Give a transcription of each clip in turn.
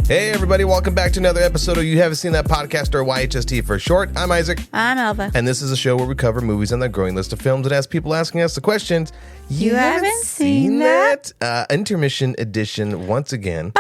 Hey everybody, welcome back to another episode of You Haven't Seen That Podcast, or YHST for short. I'm Isaac. I'm Elva. And this is a show where we cover movies on the growing list of films and ask people asking us the questions. You haven't seen that? Intermission edition once again.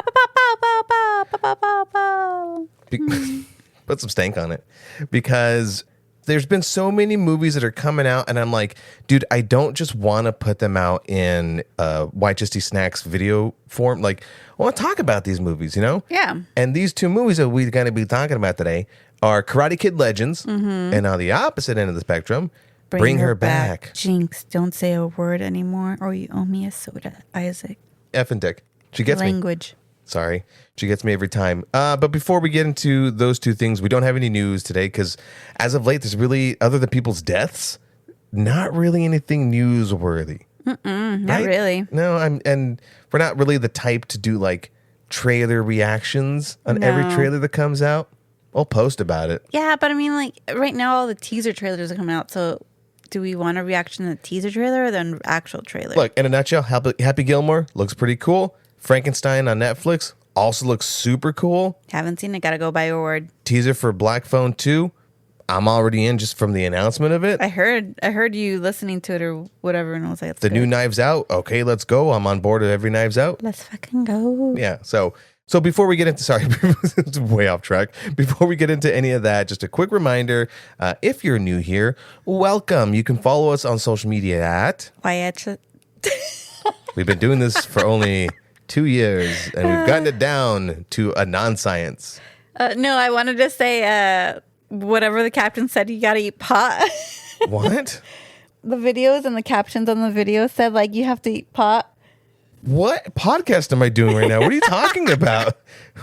Put some stank on it. Because there's been so many movies that are coming out, and I'm like, dude, I don't just want to put them out in YHST Snacks video form. Like, I want to talk about these movies, you know? Yeah. And these two movies that we're going to be talking about today are Karate Kid Legends, and on the opposite end of the spectrum, Bring Her Back. Jinx, don't say a word anymore, or you owe me a soda, Isaac. F and Dick. She gets Language. me. Sorry. She gets me every time. But before we get into those two things, we don't have any news today because as of late, there's really, other than people's deaths, not really anything newsworthy. Not really. No, and we're not really the type to do like trailer reactions on every trailer that comes out. I'll post about it. Yeah, but I mean, like, right now all the teaser trailers are coming out, so do we want a reaction to the teaser trailer or the actual trailer? Look, in a nutshell, Happy Gilmore looks pretty cool. Frankenstein on Netflix also looks super cool. Haven't seen it, gotta go by your word. Teaser for Black Phone 2. I'm already in just from the announcement of it. I heard you listening to it or whatever, and I was like, the new Knives Out. Okay, let's go. I'm on board with every Knives Out. Let's fucking go. Yeah. So before we get into, sorry, it's way off track. Before we get into any of that, just a quick reminder: if you're new here, welcome. You can follow us on social media at We've been doing this for only 2 years, and we've gotten it down to a non-science. No, I wanted to say. Whatever the captain said, you gotta eat pot. What? The videos and the captions on the video said, like, you have to eat pot. What podcast am I doing right now? What are you talking about?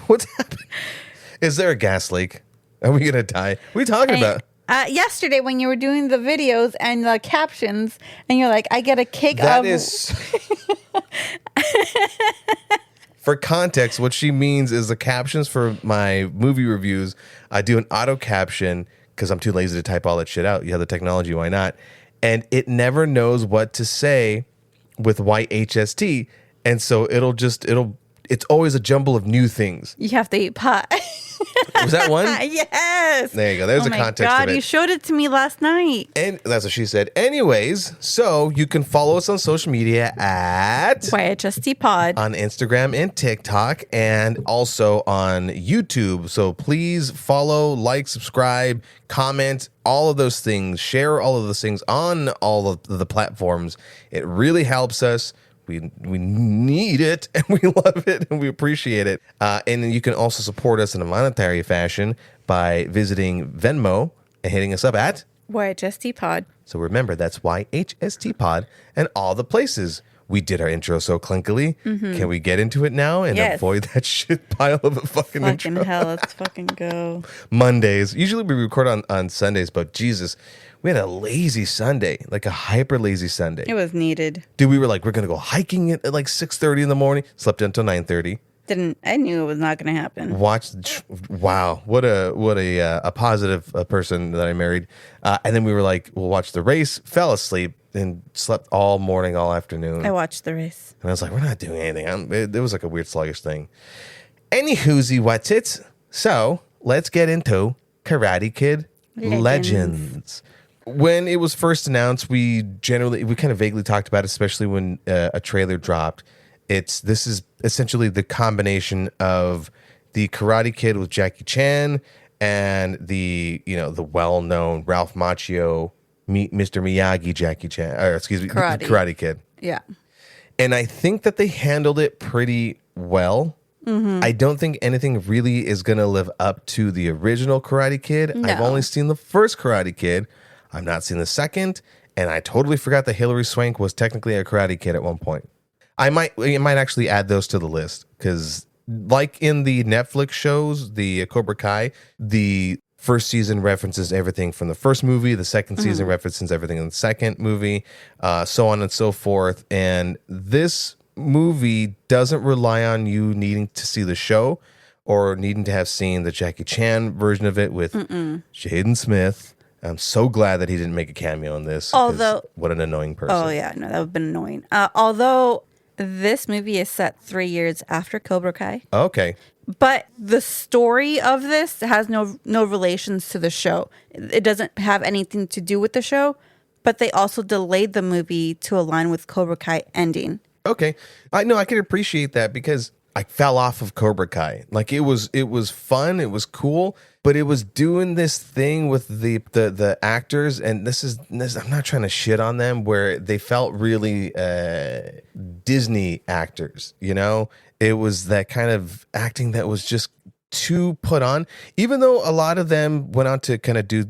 What's happening? Is there a gas leak? Are we gonna die? What are you talking about? Yesterday when you were doing the videos and the captions, and you're like, I get a kick that of... is... For context, what she means is the captions for my movie reviews, I do an auto caption because I'm too lazy to type all that shit out. You have the technology, why not? And it never knows what to say with YHST. And so it's always a jumble of new things. You have to eat pot. Was that one? Yes. There you go. There's a context God, of it. you showed it to me last night. And that's what she said. Anyways, so you can follow us on social media at YHST Pod on Instagram and TikTok, and also on YouTube. So please follow, like, subscribe, comment, all of those things. Share all of those things on all of the platforms. It really helps us. We need it, and we love it, and we appreciate it. And you can also support us in a monetary fashion by visiting Venmo and hitting us up at YHST Pod. So remember, that's YHST Pod and all the places. We did our intro so clunkily. Can we get into it now and avoid that shit pile of a fucking intro? Fucking hell, let's fucking go. Mondays. Usually we record on Sundays, but Jesus, we had a lazy Sunday, like a hyper lazy Sunday. It was needed. Dude, we were like, we're going to go hiking at like 6:30 in the morning. Slept until 9:30. I knew it was not going to happen. Wow, what a positive person that I married. And then we were like, we'll watch the race, fell asleep, and slept all morning, all afternoon. I watched the race. And I was like, we're not doing anything. It was like a weird sluggish thing. Anywhoozy, what's it? So let's get into Karate Kid Legends. When it was first announced, we kind of vaguely talked about it, especially when a trailer dropped. This is essentially the combination of the Karate Kid with Jackie Chan and the well-known Ralph Macchio, Mr. Miyagi Jackie Chan, or excuse me, Karate Kid. Yeah. And I think that they handled it pretty well. I don't think anything really is going to live up to the original Karate Kid. No. I've only seen the first Karate Kid. I've not seen the second, and I totally forgot that Hilary Swank was technically a Karate Kid at one point. I might actually add those to the list because, like in the Netflix shows, the Cobra Kai, the first season references everything from the first movie, the second season references everything in the second movie, so on and so forth. And this movie doesn't rely on you needing to see the show or needing to have seen the Jackie Chan version of it with Jaden Smith. I'm so glad that he didn't make a cameo in this. Although, what an annoying person. Oh, yeah. No, that would have been annoying. Although this movie is set 3 years after Cobra Kai. Okay. But the story of this has no relations to the show. It doesn't have anything to do with the show, but they also delayed the movie to align with Cobra Kai ending. Okay. I know I can appreciate that because I fell off of Cobra Kai. Like it was fun, it was cool, but it was doing this thing with the actors, and this I'm not trying to shit on them, where they felt really Disney actors, you know? It was that kind of acting that was just too put on, even though a lot of them went on to kind of do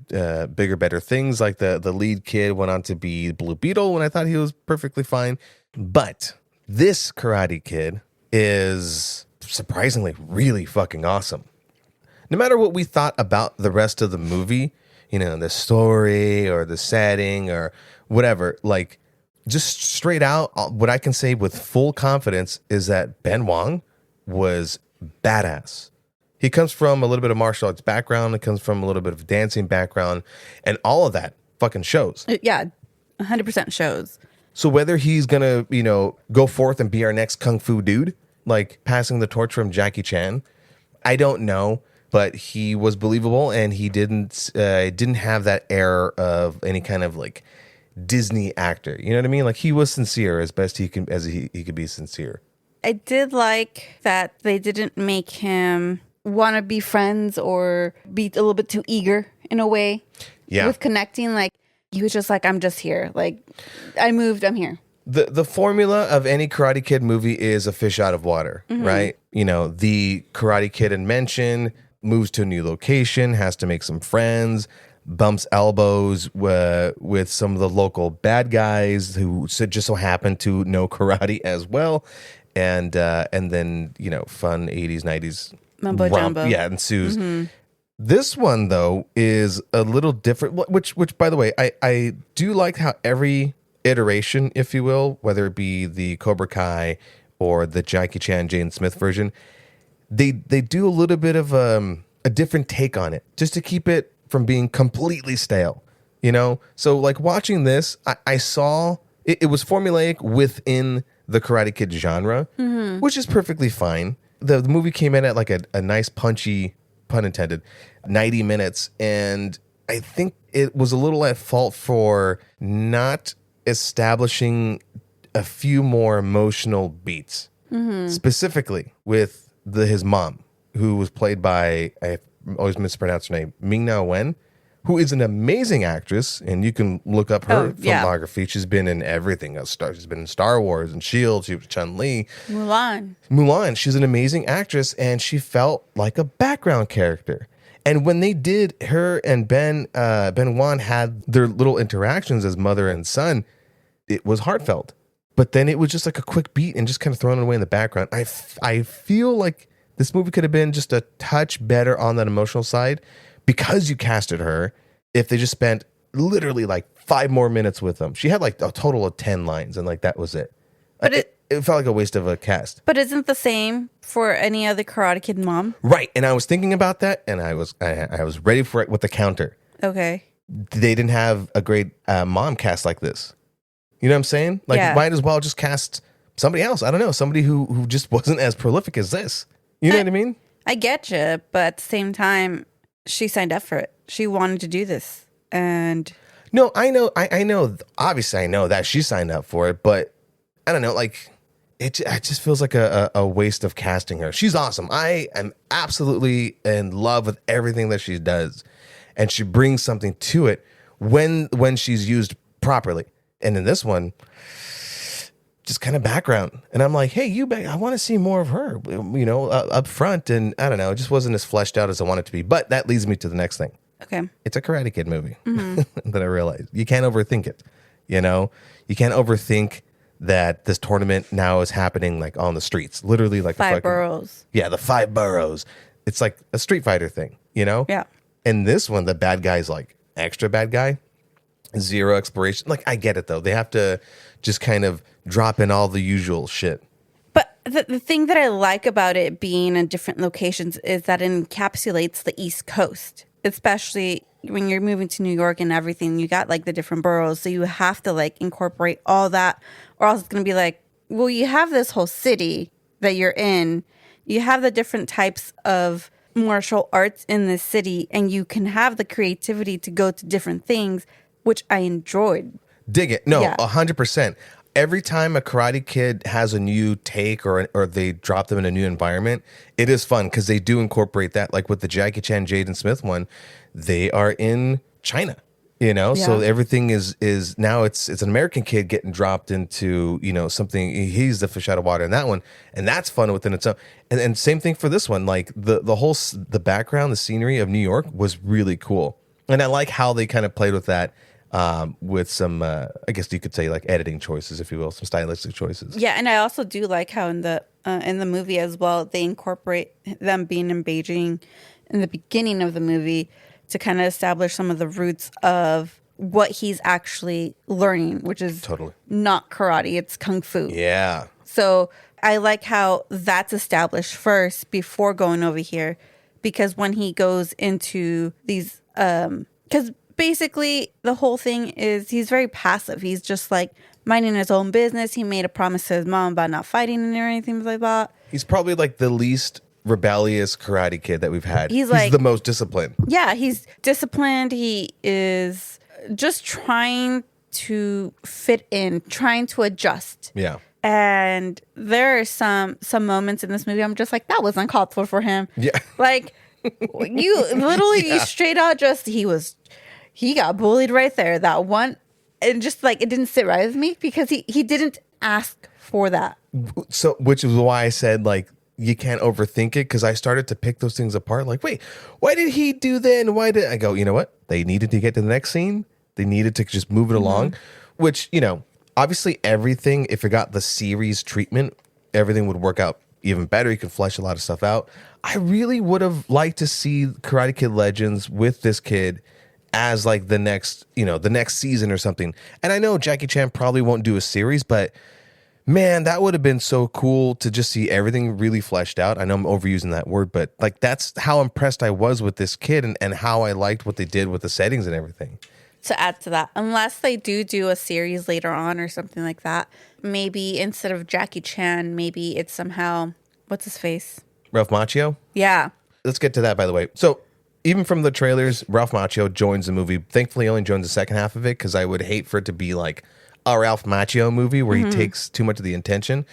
bigger, better things. Like the lead kid went on to be Blue Beetle when I thought he was perfectly fine. But this Karate Kid is surprisingly really fucking awesome. No matter what we thought about the rest of the movie, you know, the story or the setting or whatever, like just straight out, what I can say with full confidence is that Ben Wong was badass. He comes from a little bit of martial arts background. He comes from a little bit of dancing background, and all of that fucking shows. Yeah, 100% shows. So whether he's going to, you know, go forth and be our next kung fu dude, like passing the torch from Jackie Chan, I don't know, but he was believable, and he didn't have that air of any kind of like Disney actor. You know what I mean? Like he was sincere as best he could be sincere. I did like that they didn't make him want to be friends or be a little bit too eager in a way. Yeah. With connecting, like he was just like, I'm just here. Like I moved, I'm here. The formula of any Karate Kid movie is a fish out of water, right? You know, the Karate Kid in mention moves to a new location, has to make some friends, bumps elbows with some of the local bad guys who just so happen to know karate as well, and then, you know, fun 80s 90s Mumbo jumbo ensues. This one though is a little different, which by the way, I do like how every iteration, if you will, whether it be the Cobra Kai or the Jackie Chan Jaden Smith version, they do a little bit of a different take on it, just to keep it from being completely stale, you know? So like watching this, I saw it was formulaic within the Karate Kid genre, which is perfectly fine. The movie came in at like a nice punchy, pun intended, 90 minutes. And I think it was a little at fault for not establishing a few more emotional beats, specifically with his mom, who was played by, I always mispronounce her name, Ming-Na Wen, who is an amazing actress, and you can look up her filmography. She's been in everything. She's been in Star Wars and S.H.I.E.L.D. She was Chun-Li. Mulan. She's an amazing actress, and she felt like a background character. And when they did, her and Ben Wan had their little interactions as mother and son, it was heartfelt. But then it was just like a quick beat and just kind of thrown away in the background. I feel like this movie could have been just a touch better on that emotional side because you casted her. If they just spent literally like 5 more minutes with them. She had like a total of 10 lines, and like that was it. But it felt like a waste of a cast. But isn't the same for any other Karate Kid mom? Right. And I was thinking about that, and I was ready for it with the counter. Okay. They didn't have a great mom cast like this. You know what I'm saying? Like, might as well just cast somebody else. I don't know. Somebody who just wasn't as prolific as this. You know what I mean? I get you, but at the same time, she signed up for it. She wanted to do this. And no, I know. Obviously, I know that she signed up for it, but I don't know. Like, it just feels like a waste of casting her. She's awesome. I am absolutely in love with everything that she does, and she brings something to it when she's used properly. And in this one, just kind of background. And I'm like, hey, I want to see more of her, you know, up front. And I don't know, it just wasn't as fleshed out as I want it to be. But that leads me to the next thing. Okay. It's a Karate Kid movie that I realized. You can't overthink it, you know? You can't overthink that this tournament now is happening like on the streets. Literally like 5 boroughs. Yeah, the 5 boroughs. It's like a Street Fighter thing, you know? Yeah. And this one, the bad guy's like extra bad guy. Zero exploration. Like, I get it, though. They have to just kind of drop in all the usual shit. But the thing that I like about it being in different locations is that it encapsulates the East Coast, especially when you're moving to New York and everything. You got, like, the different boroughs, so you have to, like, incorporate all that, or else it's going to be like, well, you have this whole city that you're in. you have the different types of martial arts in this city, and you can have the creativity to go to different things, which I enjoyed. Dig it. No, Yeah. 100%. Every time a Karate Kid has a new take or they drop them in a new environment, it is fun because they do incorporate that. Like with the Jackie Chan Jaden Smith one, they are in China. So Yeah. everything is now it's an American kid getting dropped into something. He's the fish out of water in that one, and that's fun within its own. And same thing for this one. Like the whole the background, the scenery of New York was really cool, and I like how they kind of played with that with some I guess you could say like editing choices, if you will, some stylistic choices. Yeah, and I also do like how in the movie as well, they incorporate them being in Beijing in the beginning of the movie to kind of establish some of the roots of what he's actually learning, which is Totally not karate, it's kung fu. Yeah. So I like how that's established first before going over here, because when he goes into these, because basically the whole thing is he's very passive. He's just like minding his own business. He made a promise to his mom about not fighting or anything like that. He's probably like the least rebellious Karate Kid that we've had. He's like the most disciplined. Yeah, he's disciplined. He is just trying to fit in, trying to adjust. Yeah. And there are some moments in this movie I'm just like, that was uncalled for him. Yeah. Like you literally straight out just he got bullied right there. That one, and just like it didn't sit right with me because he didn't ask for that. So, which is why I said like you can't overthink it, because I started to pick those things apart. Like, wait, why did he do that? And why did I go? You know what? They needed to get to the next scene. They needed to just move it along. Which obviously everything. If it got the series treatment, everything would work out even better. You can flesh a lot of stuff out. I really would have liked to see Karate Kid Legends with this kid as like the next season or something. And I know Jackie Chan probably won't do a series, but man, that would have been so cool to just see everything really fleshed out. I know I'm overusing that word, but like that's how impressed I was with this kid and how I liked what they did with the settings and everything. To add to that, unless they do a series later on or something like that, maybe instead of Jackie Chan, maybe it's somehow, what's his face? Ralph Macchio? Yeah. Let's get to that, by the way. So even from the trailers, Ralph Macchio joins the movie. Thankfully, only joins the second half of it, because I would hate for it to be like a Ralph Macchio movie where he takes too much of the attention.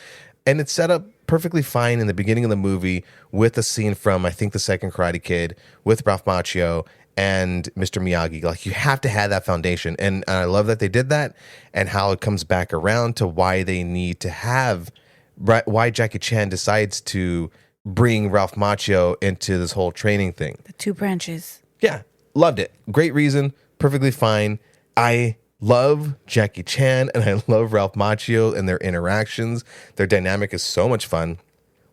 And it's set up perfectly fine in the beginning of the movie with a scene from, I think, the second Karate Kid with Ralph Macchio and Mr. Miyagi. Like, you have to have that foundation. And I love that they did that, and how it comes back around to why they need to have, why Jackie Chan decides to bring Ralph Macchio into this whole training thing. The two branches. Yeah, loved it. Great reason, perfectly fine. I love Jackie Chan and I love Ralph Macchio and their interactions. Their dynamic is so much fun.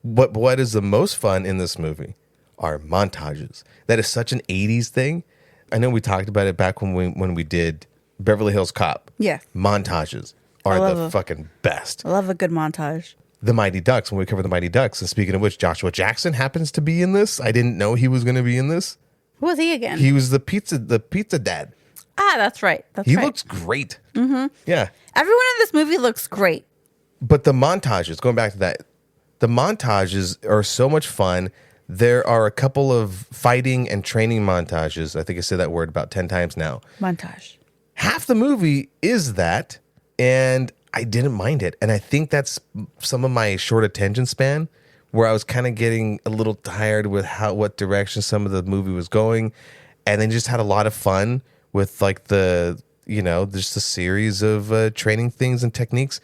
But what is the most fun in this movie are montages. That is such an 80s thing. I know we talked about it back when we did Beverly Hills Cop. Yeah. Montages are the fucking best. I love a good montage. The Mighty Ducks, when we cover the Mighty Ducks. And speaking of which, Joshua Jackson happens to be in this. I didn't know he was going to be in this. Who was he again? He was the pizza dad. Ah, that's right. He looks great. Mm-hmm. Yeah. Everyone in this movie looks great. But the montages, going back to that, the montages are so much fun. There are a couple of fighting and training montages. I think I said that word about 10 times now. Montage. Half the movie is that, and I didn't mind it. And I think that's some of my short attention span, where I was kind of getting a little tired with what direction some of the movie was going. And then just had a lot of fun with like just a series of training things and techniques,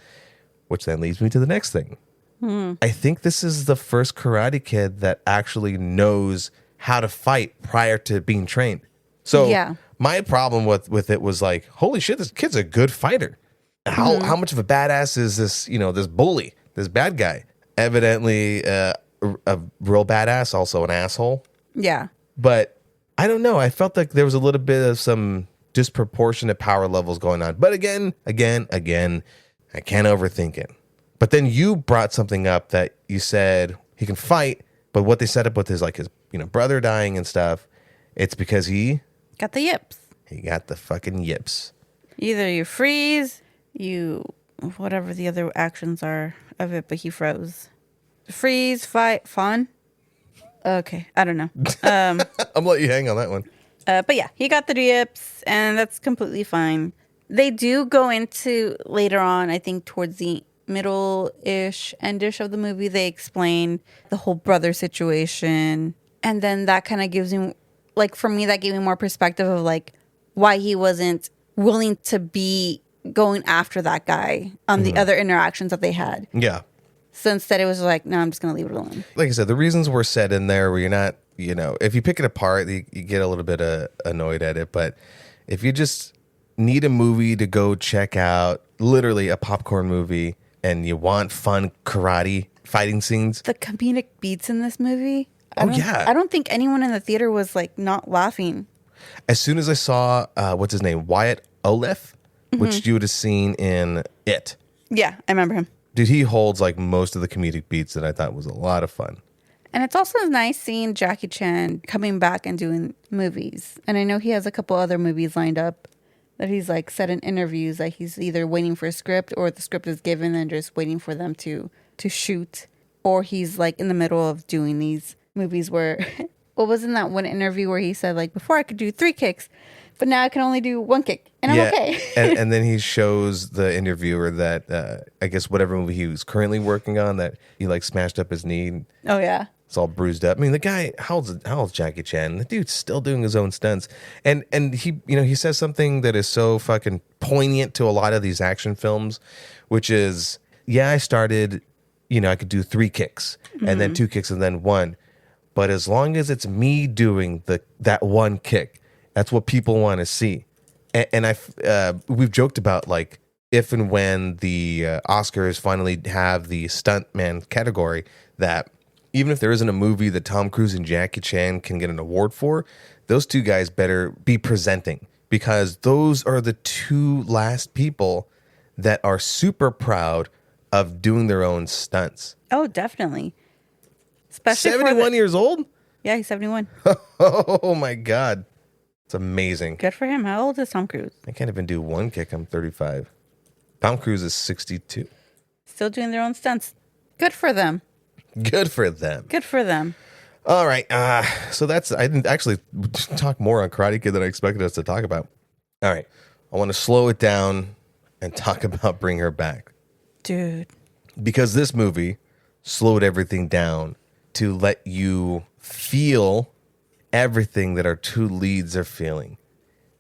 which then leads me to the next thing. I think this is the first Karate Kid that actually knows how to fight prior to being trained. So my problem with it was like, holy shit, this kid's a good fighter. How much of a badass is this, this bully, this bad guy? Evidently a real badass, also an asshole. Yeah. But I don't know. I felt like there was a little bit of some disproportionate power levels going on. But again, I can't overthink it. But then you brought something up that you said he can fight, but what they set up with his brother dying and stuff, it's because he got the yips. He got the fucking yips. Either you freeze, whatever the other actions are of it, but he froze. Freeze, fight, fawn. Okay, I don't know. I'm gonna let you hang on that one. But yeah, he got the dips, and that's completely fine. They do go into later on, I think towards the middle-ish, endish of the movie, they explain the whole brother situation. And then that kind of gives me, like, for me, that gave me more perspective of, like, why he wasn't willing to be going after that guy on the other interactions that they had. Yeah. So instead, it was like, no, I'm just going to leave it alone. Like I said, the reasons were said in there where you're not, if you pick it apart, you get a little bit annoyed at it. But if you just need a movie to go check out, literally a popcorn movie, and you want fun karate fighting scenes. The comedic beats in this movie. I don't think anyone in the theater was like not laughing. As soon as I saw, what's his name? Wyatt Olef, which you would have seen in It. Yeah, I remember him. Dude, he holds like most of the comedic beats that I thought was a lot of fun. And it's also nice seeing Jackie Chan coming back and doing movies. And I know he has a couple other movies lined up that he's like said in interviews that he's either waiting for a script or the script is given and just waiting for them to shoot. Or he's like in the middle of doing these movies where, what was in that one interview where he said like, before I could do 3 kicks, but now I can only do 1 kick. And I'm okay. and then he shows the interviewer that, I guess whatever movie he was currently working on, that he like smashed up his knee. Oh, yeah. It's all bruised up. I mean, the guy, how old's Jackie Chan? The dude's still doing his own stunts. And he, he says something that is so fucking poignant to a lot of these action films, which is, I started, I could do 3 kicks and then 2 kicks and then 1. But as long as it's me doing that 1 kick, that's what people want to see. And we've joked about like if and when the Oscars finally have the stuntman category, that even if there isn't a movie that Tom Cruise and Jackie Chan can get an award for, those 2 guys better be presenting, because those are the 2 last people that are super proud of doing their own stunts. Oh, definitely. Especially 71 years old? Yeah, he's 71. Oh my God. It's amazing. Good for him. How old is Tom Cruise? I can't even do 1 kick. I'm 35. Tom Cruise is 62. Still doing their own stunts. Good for them. Good for them. Good for them. All right. So I didn't actually talk more on Karate Kid than I expected us to talk about. All right. I want to slow it down and talk about Bring Her Back. Dude. Because this movie slowed everything down to let you feel everything that our 2 leads are feeling,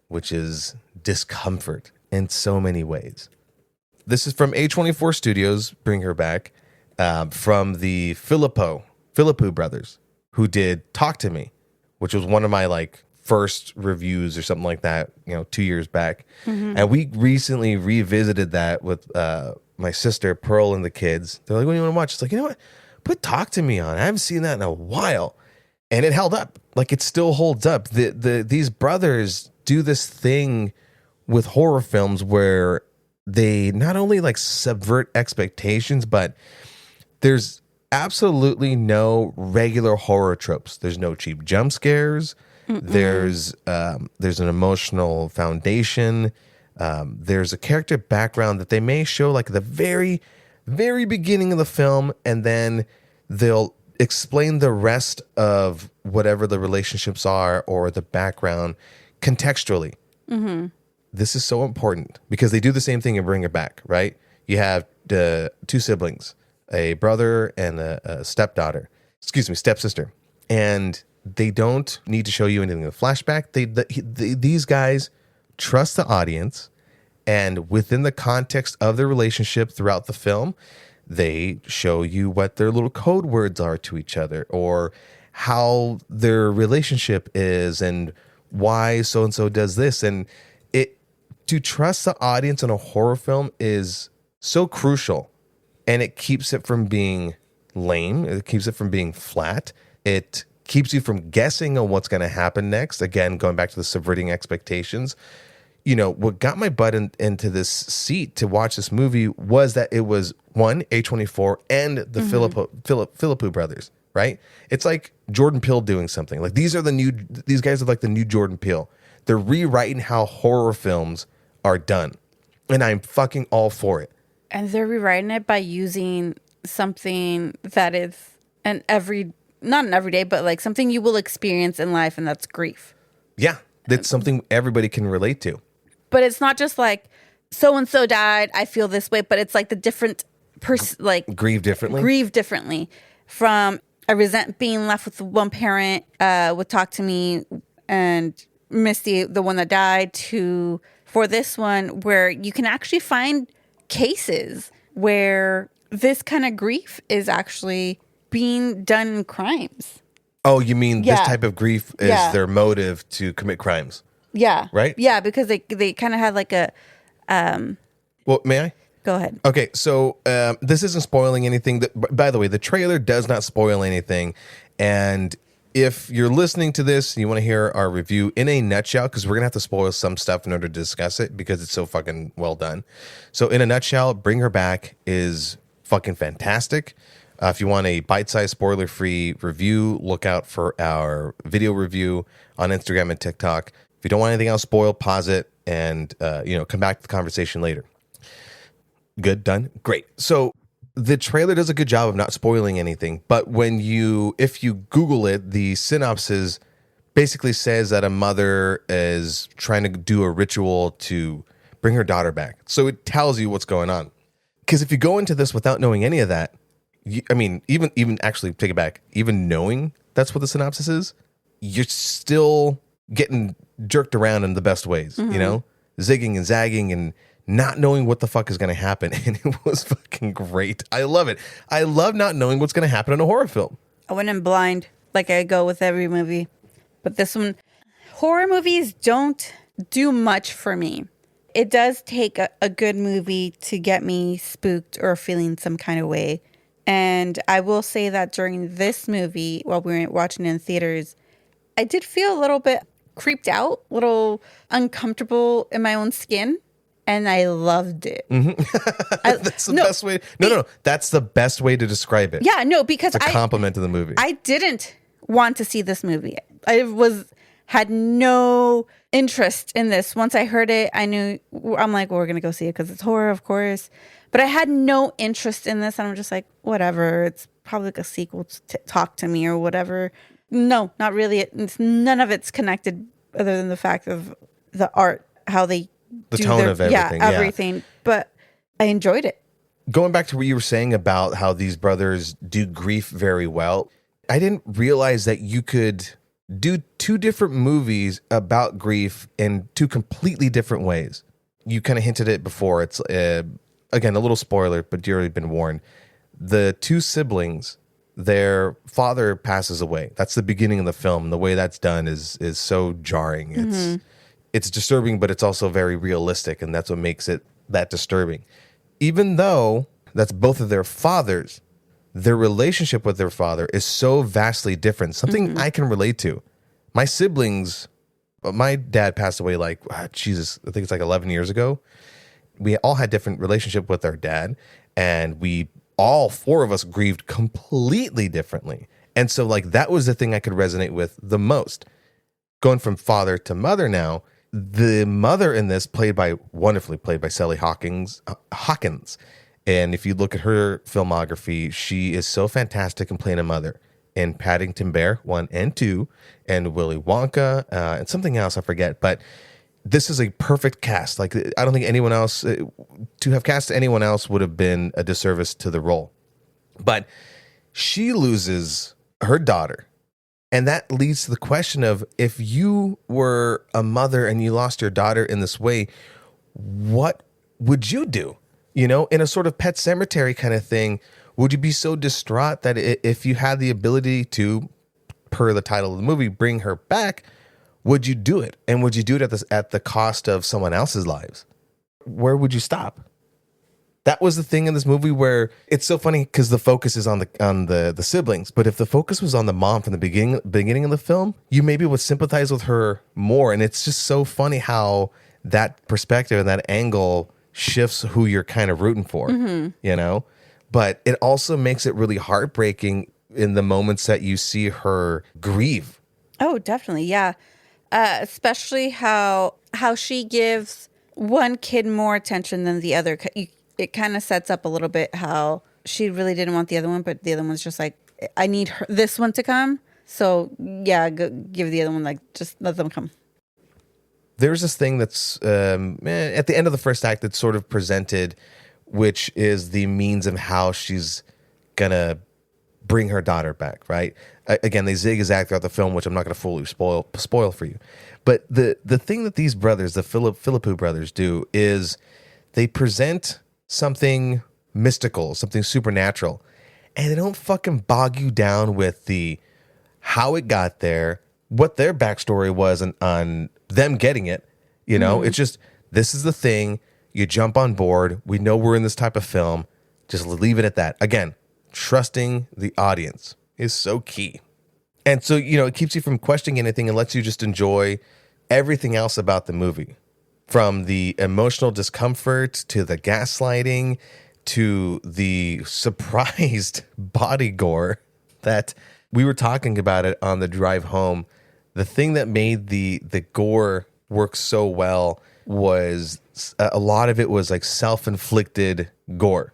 which is discomfort in so many ways. This is from A24 Studios, Bring Her Back, from the Philippou brothers, who did Talk to Me, which was one of my like first reviews or something like that, 2 years back. And we recently revisited that with my sister Pearl and the kids. They're like, what do you want to watch? It's like, you know what? Put Talk to Me on. I haven't seen that in a while. And it held up. Like, it still holds up. These brothers do this thing with horror films where they not only like subvert expectations, but there's absolutely no regular horror tropes. There's no cheap jump scares. There's an emotional foundation. There's a character background that they may show like at the very, very beginning of the film, and then they'll explain the rest of whatever the relationships are or the background contextually. This is so important because they do the same thing and Bring It Back, right? You have 2 siblings, a brother and a stepsister, and they don't need to show you anything in the flashback. These guys trust the audience, and within the context of their relationship throughout the film, they show you what their little code words are to each other, or how their relationship is, and why so and so does this. And to trust the audience in a horror film is so crucial, and it keeps it from being lame. It keeps it from being flat. It keeps you from guessing on what's going to happen next. Again, going back to the subverting expectations. What got my butt into this seat to watch this movie was that it was one, A24 and the Philippou brothers, right? It's like Jordan Peele doing something. Like these guys are like the new Jordan Peele. They're rewriting how horror films are done. And I'm fucking all for it. And they're rewriting it by using something that is not an everyday, but like something you will experience in life, and that's grief. Yeah, that's something everybody can relate to. But it's not just like so and so died, I feel this way, but it's like the different Grieve differently. Grieve differently. From I resent being left with one parent would talk to me and Misty, the one that died, to for this one where you can actually find cases where this kind of grief is actually being done in crimes. Oh, you mean this Yeah. type of grief is Yeah. their motive to commit crimes? Yeah. Right? Yeah, because they kind of had like a Well, may I? go ahead. Okay, so this isn't spoiling anything. By the way, the trailer does not spoil anything. And if you're listening to this and you want to hear our review in a nutshell, because we're going to have to spoil some stuff in order to discuss it because it's so fucking well done. So in a nutshell, Bring Her Back is fucking fantastic. If you want a bite-sized, spoiler-free review, look out for our video review on Instagram and TikTok. If you don't want anything else spoiled, pause it and come back to the conversation later. Good, done, great. So the trailer does a good job of not spoiling anything, but if you Google it, the synopsis basically says that a mother is trying to do a ritual to bring her daughter back. So it tells you what's going on. Because if you go into this without knowing any of that, even actually take it back, even knowing that's what the synopsis is, you're still getting jerked around in the best ways, zigging and zagging and not knowing what the fuck is going to happen. And it was fucking great. I love it. I love not knowing what's going to happen in a horror film. I went in blind, like I go with every movie. But this one, horror movies don't do much for me. It does take a good movie to get me spooked or feeling some kind of way. And I will say that during this movie, while we were watching it in theaters, I did feel a little bit creeped out, a little uncomfortable in my own skin. And I loved it. That's the best way. No. That's the best way to describe it. Yeah, no, because it's a compliment to the movie. I didn't want to see this movie. I had no interest in this. Once I heard it, I'm like, well, we're going to go see it because it's horror, of course. But I had no interest in this. And I'm just like, whatever. It's probably like a sequel to Talk to Me or whatever. No, not really. None of it's connected other than the fact of the art, how they the tone of everything. Yeah, everything. But I enjoyed it. Going back to what you were saying about how these brothers do grief very well, I didn't realize that you could do two different movies about grief in two completely different ways. You kind of hinted it before. It's, again, a little spoiler, but you've already been warned. The two siblings, their father passes away. That's the beginning of the film. The way that's done is so jarring. It's disturbing, but it's also very realistic, and that's what makes it that disturbing. Even though that's both of their fathers, their relationship with their father is so vastly different. Something I can relate to. My siblings, my dad passed away I think it's like 11 years ago. We all had different relationship with our dad, and all four of us grieved completely differently. And so that was the thing I could resonate with the most. Going from father to mother now, the mother in this wonderfully played by Sally Hawkins. And if you look at her filmography, she is so fantastic in playing a mother in Paddington Bear 1 and 2 and Willy Wonka and something else I forget. But this is a perfect cast. I don't think anyone else, to have cast anyone else would have been a disservice to the role. But she loses her daughter. And that leads to the question of, if you were a mother and you lost your daughter in this way, what would you do? In a sort of Pet Cemetery kind of thing, would you be so distraught that if you had the ability to, per the title of the movie, bring her back, would you do it? And would you do it at the cost of someone else's lives? Where would you stop? That was the thing in this movie where it's so funny because the focus is on the siblings. But if the focus was on the mom from the beginning of the film, you maybe would sympathize with her more. And it's just so funny how that perspective and that angle shifts who you're kind of rooting for, But it also makes it really heartbreaking in the moments that you see her grieve. Oh, definitely. Yeah. Especially how she gives one kid more attention than the other. It kind of sets up a little bit how she really didn't want the other one, but the other one's just like, I need this one to come. So yeah, give the other one, like, just let them come. There's this thing that's at the end of the first act that's sort of presented, which is the means of how she's gonna bring her daughter back, right? Again, they zigzag throughout the film, which I'm not going to fully spoil for you. But the thing that these brothers, the Philippou brothers, do is they present something mystical, something supernatural, and they don't fucking bog you down with the how it got there, what their backstory was on them getting it. You know, it's just, this is the thing. You jump on board. We know we're in this type of film. Just leave it at that. Again, trusting the audience is so key. And so, you know, it keeps you from questioning anything and lets you just enjoy everything else about the movie. From the emotional discomfort to the gaslighting to the surprised body gore that we were talking about it on the drive home. The thing that made the gore work so well was a lot of it was like self-inflicted gore.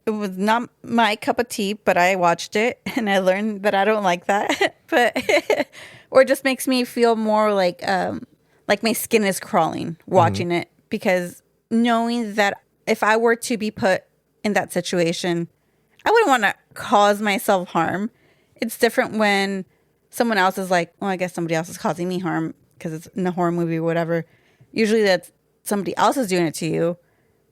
It was not my cup of tea, but I watched it and I learned that I don't like that. But or it just makes me feel more like my skin is crawling watching it, because knowing that if I were to be put in that situation, I wouldn't want to cause myself harm. It's different when someone else is like, well, I guess somebody else is causing me harm because it's in a horror movie or whatever. Usually that's somebody else is doing it to you.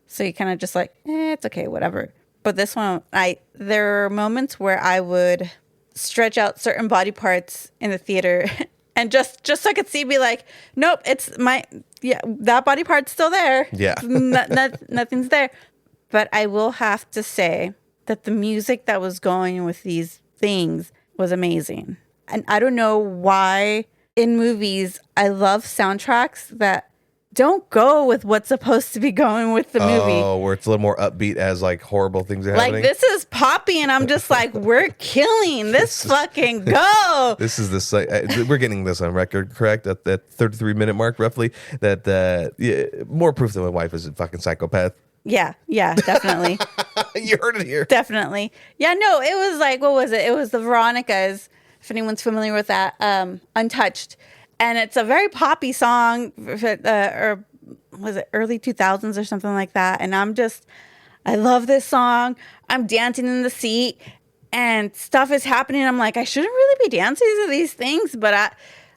So you kind of just like, it's okay, whatever. But this one, there are moments where I would stretch out certain body parts in the theater and just so I could see, be like, nope, that body part's still there. Yeah. Nothing's there. But I will have to say that the music that was going with these things was amazing. And I don't know why in movies, I love soundtracks that don't go with what's supposed to be going with the movie. Oh, where it's a little more upbeat as like horrible things are happening. Like, this is poppy, and I'm just like, we're killing this fucking go. This is the we're getting this on record, correct? At that 33-minute mark, roughly. That more proof that my wife is a fucking psychopath. Yeah, definitely. You heard it here. Definitely. Yeah, no, it was like, what was it? It was the Veronicas, if anyone's familiar with that, Untouched. And it's a very poppy song, or was it early 2000s or something like that? And I love this song. I'm dancing in the seat and stuff is happening. I'm like, I shouldn't really be dancing to these things. But I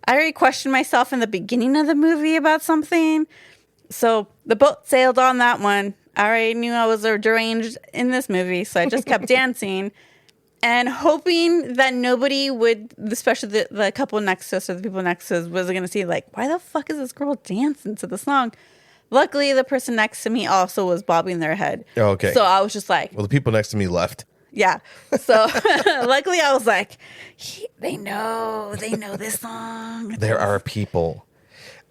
already questioned myself in the beginning of the movie about something. So the boat sailed on that one. I already knew I was deranged in this movie. So I just kept dancing. And hoping that nobody would, especially the couple next to us or the people next to us, was going to see, like, why the fuck is this girl dancing to the song? Luckily, the person next to me also was bobbing their head. Oh, okay. So I was just like... Well, the people next to me left. Yeah. So luckily, I was like, they know this song. There are people.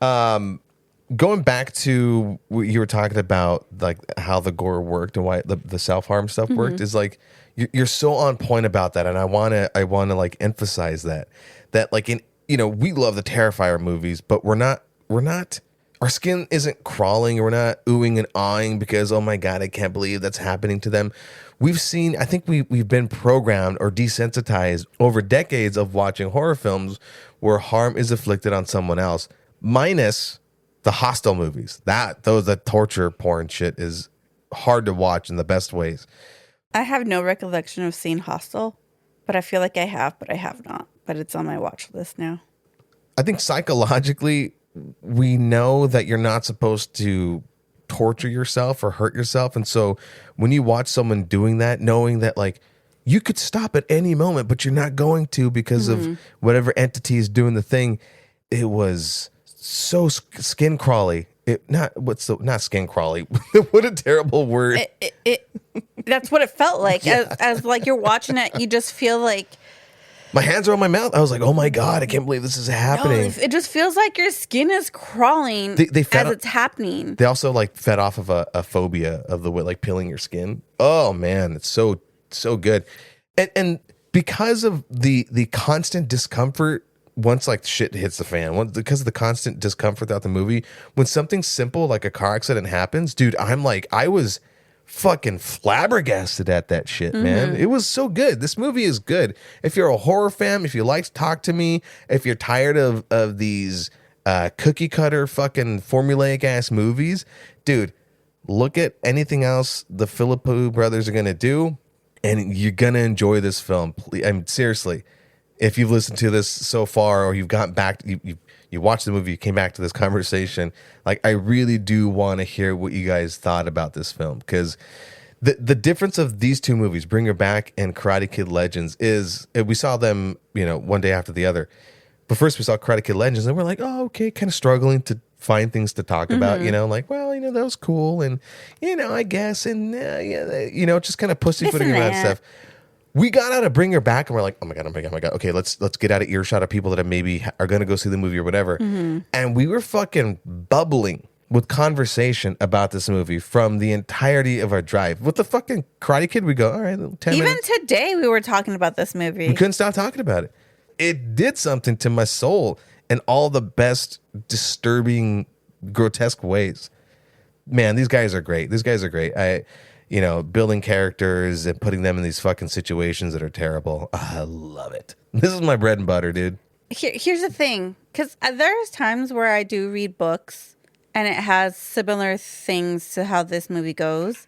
Going back to what you were talking about, like how the gore worked and why the self-harm stuff worked, is like... You're so on point about that, and I want to like emphasize that like in, you know, we love the Terrifier movies, but we're not our skin isn't crawling, or we're not oohing and awing because, oh my god, I can't believe that's happening to them. I think we've been programmed or desensitized over decades of watching horror films where harm is inflicted on someone else, minus the Hostel movies. The torture porn shit is hard to watch in the best ways. I have no recollection of seeing Hostel, but I feel like I have, but I have not. But it's on my watch list now. I think psychologically, we know that you're not supposed to torture yourself or hurt yourself. And so when you watch someone doing that, knowing that like you could stop at any moment, but you're not going to because of whatever entity is doing the thing, it was so skin crawly. Not skin crawly. What a terrible word. That's what it felt like. Yeah. As like you're watching it, you just feel like my hands are on my mouth. I was like, oh my god, I can't believe this is happening. No, it just feels like your skin is crawling as it's happening. They also like fed off of a phobia of the way, like peeling your skin. Oh man, it's so good. And because of the constant discomfort. Once like shit hits the fan, because of the constant discomfort throughout the movie, when something simple like a car accident happens, dude, I'm like, I was fucking flabbergasted at that shit, man. It was so good. This movie is good. If you're a horror fan, if you like to talk to me, if you're tired of these cookie cutter fucking formulaic ass movies, dude, look at anything else the Philippou brothers are gonna do, and you're gonna enjoy this film. I mean, seriously, if you've listened to this so far, or you've gotten back, you watched the movie, you came back to this conversation, like, I really do want to hear what you guys thought about this film, because the difference of these two movies, Bring Her Back and Karate Kid Legends, is we saw them, one day after the other. But first we saw Karate Kid Legends, and we're like, oh, okay, kind of struggling to find things to talk about, like, well, that was cool, and I guess, and just kind of pussyfooting around stuff. We got out of Bring Her Back, and we're like, oh my god, okay, let's get out of earshot of people that maybe are going to go see the movie or whatever. And we were fucking bubbling with conversation about this movie from the entirety of our drive. With the fucking Karate Kid, we go, all right, 10 Even minutes. today, we were talking about this movie. We couldn't stop talking about it. It did something to my soul in all the best, disturbing, grotesque ways. Man, these guys are great. Building characters and putting them in these fucking situations that are terrible. I love it. This is my bread and butter, dude. Here's the thing, because there's times where I do read books and it has similar things to how this movie goes,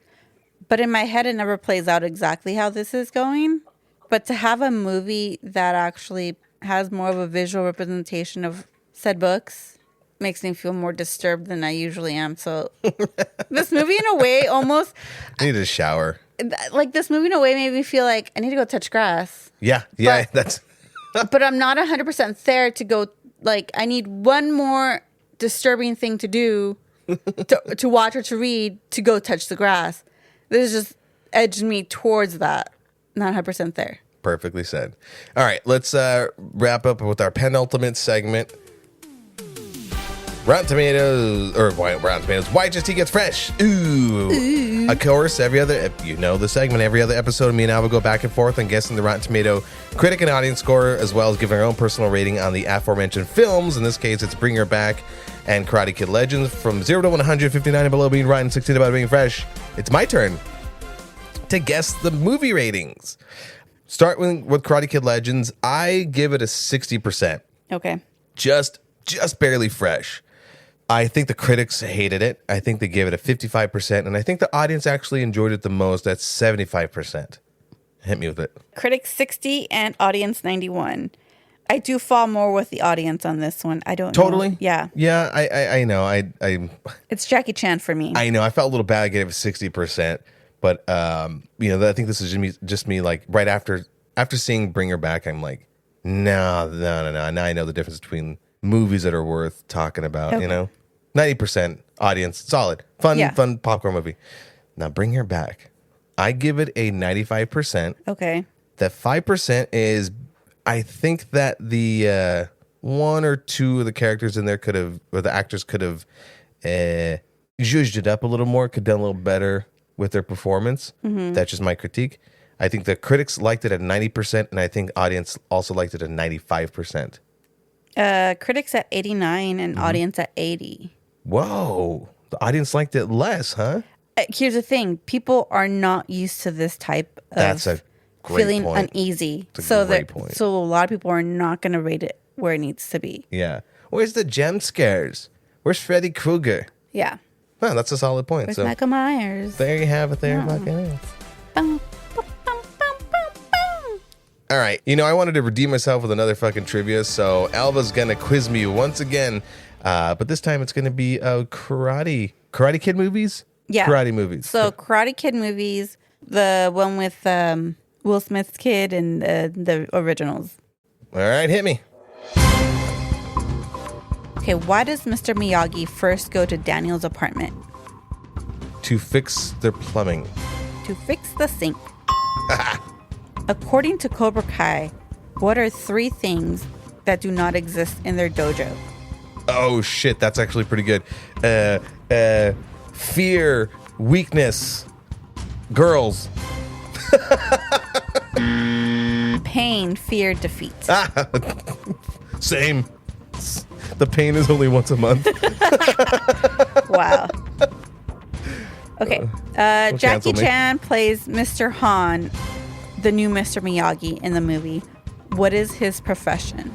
but in my head it never plays out exactly how this is going. But to have a movie that actually has more of a visual representation of said books makes me feel more disturbed than I usually am. So this movie, in a way, almost... I need a shower. Like, this movie, in a way, made me feel like I need to go touch grass. Yeah, that's... But I'm not 100% there to go, like, I need one more disturbing thing to do, to watch or to read, to go touch the grass. This just edged me towards that. Not 100% there. Perfectly said. All right, let's wrap up with our penultimate segment. Rotten Tomatoes, why HST gets fresh. Ooh. Of course, the segment, every other episode, me and Al will go back and forth on guessing the Rotten Tomato critic and audience score, as well as giving our own personal rating on the aforementioned films. In this case, it's Bring Her Back and Karate Kid Legends. From 0 to 159 and below being rotten, 16 about being fresh. It's my turn to guess the movie ratings. Starting with Karate Kid Legends, I give it a 60%. Okay. Just barely fresh. I think the critics hated it. I think they gave it a 55%, and I think the audience actually enjoyed it the most at 75%. Hit me with it. Critics 60 and audience 91. I do fall more with the audience on this one. I don't totally know. Yeah. Yeah, I know. It's Jackie Chan for me. I know. I felt a little bad. I gave it 60%, but I think this is just me. Like, right after seeing Bring Her Back, I'm like, no. Now I know the difference between movies that are worth talking about. Okay. 90% audience, solid, fun popcorn movie. Now Bring Her Back, I give it a 95%. Okay. That 5% is, I think that the one or two of the characters in there the actors could have zhuzhed it up a little more, could have done a little better with their performance. Mm-hmm. That's just my critique. I think the critics liked it at 90%, and I think audience also liked it at 95%. Critics at 89 and audience at 80. Whoa. The audience liked it less, huh? Here's the thing. People are not used to this type of That's a great feeling point. Uneasy. That's a great point. So a lot of people are not going to rate it where it needs to be. Yeah. Where's the jump scares? Where's Freddy Krueger? Yeah. Well, that's a solid point. Where's Michael Myers? There you have it there. Yeah. Bum, bum, bum, bum, bum. All right. I wanted to redeem myself with another fucking trivia, so Alva's going to quiz me once again. But this time it's going to be Karate Kid movies? Yeah. Karate movies. So Karate Kid movies, the one with Will Smith's kid and the originals. All right, hit me. Okay, why does Mr. Miyagi first go to Daniel's apartment? To fix their plumbing. To fix the sink. According to Cobra Kai, what are 3 things that do not exist in their dojo? Oh, shit. That's actually pretty good. Fear, weakness, girls. Pain, fear, defeat. Same. The pain is only once a month. Wow. Okay. cancel Jackie me. Chan plays Mr. Han, the new Mr. Miyagi in the movie. What is his profession?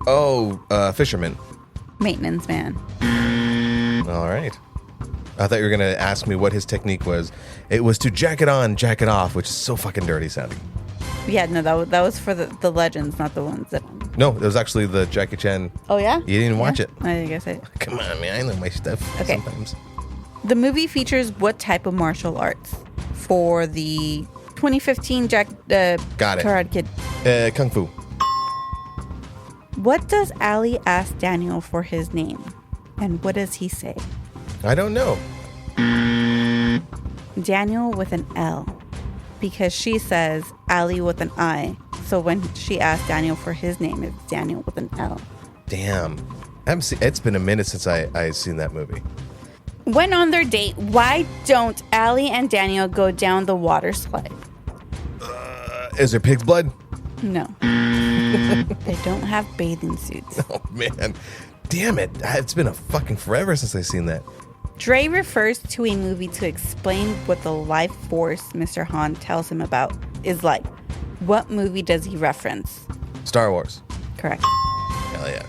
Oh, fisherman. Maintenance man. All right. I thought you were going to ask me what his technique was. It was to jack it on, jack it off, which is so fucking dirty sounding. Yeah, no, that was for the legends, not the ones that. No, it was actually the Jackie Chan. Oh, yeah? You didn't even watch it. I guess I. Come on, man. I know my stuff Okay. sometimes. The movie features what type of martial arts for the 2015 Got it. Karate Kid? Kung Fu. What does Ali ask Daniel for his name? And what does he say? I don't know. Daniel with an L. Because she says Ali with an I. So when she asks Daniel for his name, it's Daniel with an L. Damn. It's been a minute since I've seen that movie. When on their date, why don't Ali and Daniel go down the water slide? Is there pig's blood? No. They don't have bathing suits. Oh, man. Damn it. It's been a fucking forever since I've seen that. Dre refers to a movie to explain what the life force Mr. Han tells him about is like. What movie does he reference? Star Wars. Correct. Hell yeah.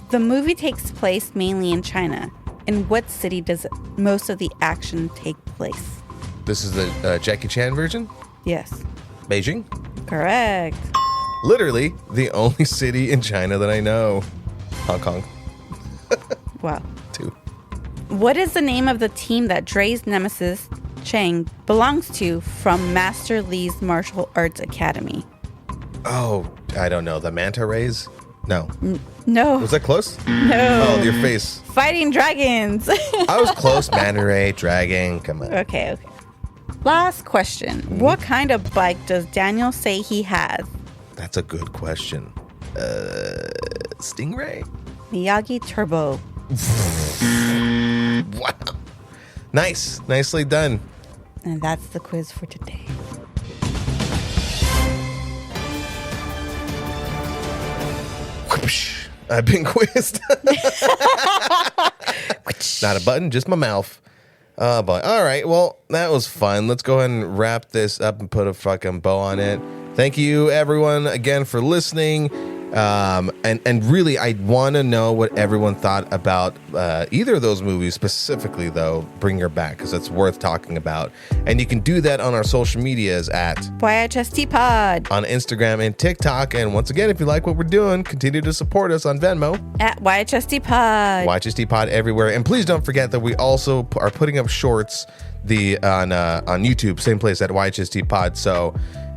The movie takes place mainly in China. In what city does most of the action take place? This is the Jackie Chan version? Yes. Beijing? Correct. Literally the only city in China that I know. Hong Kong. Wow. 2. What is the name of the team that Dre's nemesis, Chang, belongs to from Master Lee's Martial Arts Academy? Oh, I don't know. The Manta Rays? No. No. Was that close? No. Oh, your face. Fighting dragons. I was close. Manta Ray, dragon. Come on. Okay. Last question. What kind of bike does Daniel say he has? That's a good question. Stingray? Miyagi Turbo. Wow. Nice. Nicely done. And that's the quiz for today. Whoosh. I've been quizzed. Not a button, just my mouth. Oh, boy. All right. Well, that was fun. Let's go ahead and wrap this up and put a fucking bow on it. Thank you, everyone, again for listening. And really, I want to know what everyone thought about either of those movies, specifically, though, Bring Her Back, because it's worth talking about. And you can do that on our social medias at YHST Pod on Instagram and TikTok. And once again, if you like what we're doing, continue to support us on Venmo. at YHST Pod. YHST Pod everywhere. And please don't forget that we also are putting up shorts on YouTube, same place at YHST Pod. So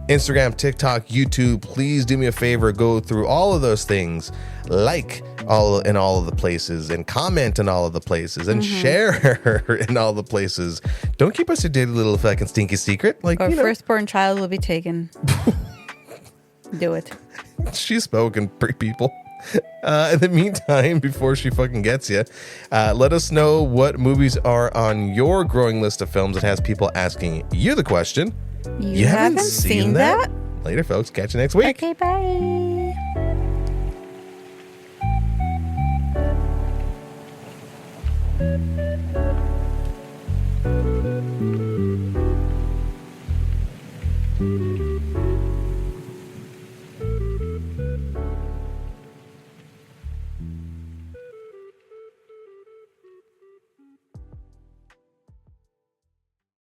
Instagram, TikTok, YouTube, please do me a favor, go through all of those things, like all of the places, and comment in all of the places, and share in all the places. Don't keep us a dirty little fucking stinky secret. Like, Our firstborn child will be taken. Do it. She's spoken, people. In the meantime, before she fucking gets you, let us know what movies are on your growing list of films that has people asking you the question. You haven't seen that? Later, folks. Catch you next week. Okay, bye.